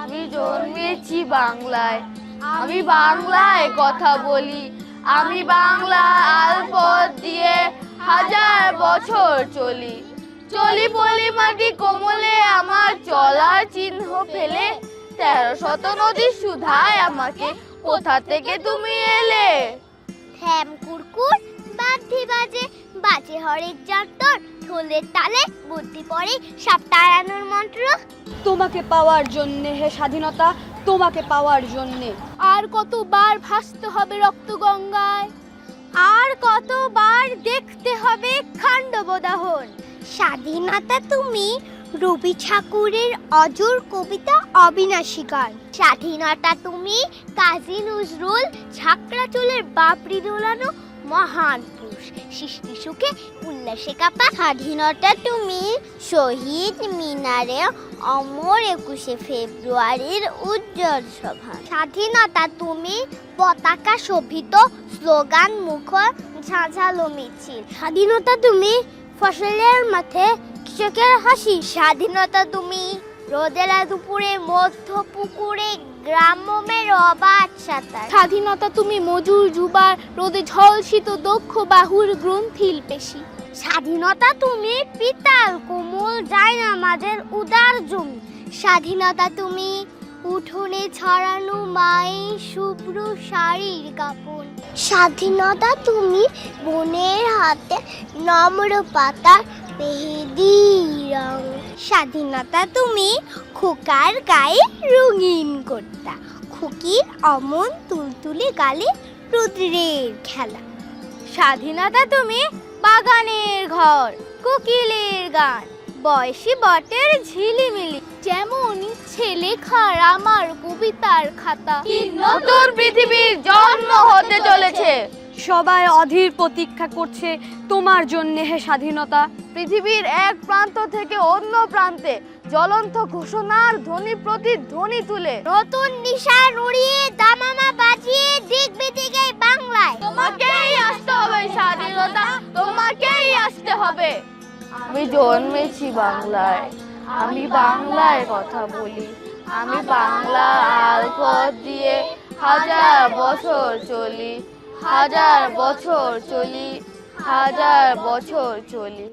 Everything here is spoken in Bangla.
আমি জন্মেছি বাংলায়, আমি বাংলায় কথা বলি, আমি বাংলা আলপথ দিয়ে হাজার বছর চলি। চলি পলি মাটি কোমলে আমার চলার চিহ্ন ফেলে, 1300 নদীর সুধায় আমাকে কোথা থেকে তুমি এলে। থ্যাম কুরকুর বাদ্যি বাজে, বাজে হরেক যন্তর, ঢোলের তালে বুদ্ধি পড়ে সাপ তাড়ানোর মন্ত্র। তোমাকে পাওয়ার জন্যে হে স্বাধীনতা, তোমাকে পাওয়ার জন্যে আর কতবার ভাসতে হবে রক্ত গঙ্গায়, আর কতবার দেখতে হবে খান্ডবদাহন। স্বাধীনতা তুমি রবি ঠাকুরের অজর কবিতা অবিনাশী গান। স্বাধীনতা তুমি কাজী নজরুল ঝাঁকড়া চুলের বাপরি দোলানো মহান পুরুষ, সৃষ্টি সুখে উল্লাসে কাপা। স্বাধীনতা তুমি শহীদ মিনারে অমর 21শে ফেব্রুয়ারির উজ্জ্বল সভা। স্বাধীনতা তুমি পতাকা শোভিত স্লোগান মুখর ঝাঁঝালো মিছিল। স্বাধীনতা তুমি ফসলের মাঠে কৃষকের হাসি। স্বাধীনতা তুমি রোদেলা দুপুরে মধ্য পুকুরে গ্রামের অবাধ সাঁতার। স্বাধীনতা তুমি মজুর যুবার রোদে ঝলসিত দক্ষ বাহুর গ্রন্থিল পেশি। স্বাধীনতা তুমি পিতাল কোমল জায়নামাজের উদার জমি। স্বাধীনতা তুমি উঠোনে ছড়ানো মায়ের শুভ্র শাড়ির কাপড়। স্বাধীনতা তুমি বনের হাতে নম্র পাতার মেহেদি রং। স্বাধীনতা তুমি খোকার গায়ে রঙিন কর্তা, খুকির অমন তুলতুলে গালে রুদ্রের খেলা। স্বাধীনতা তুমি বাগানের ঘর, কোকিলের গান, বয়সী বটের ঝিলিমিলি। যেমন ইচ্ছে লেখার আমার কবিতার খাতা। নতুন পৃথিবীর জন্ম হতে চলেছে, সবাই অধীর প্রতীক্ষা করছে তোমার জন্যে হে স্বাধীনতা। পৃথিবীর এক প্রান্ত থেকে অন্য প্রান্তে জ্বলন্ত ঘোষণার ধ্বনি প্রতিধ্বনি তুলে নতুন নিশান উড়িয়ে দামামা বাজিয়ে দেখবে দিকে বাংলায়। তোমাকেই আসতে হবে স্বাধীনতা, তোমাকেই আসতে হবে। আমি জন্মেছি বাংলায়, আমি বাংলায় কথা বলি, আমি বাংলা আলপথ দিয়ে হাজার বছর চলি, হাজার বছর চলি, হাজার বছর চলি।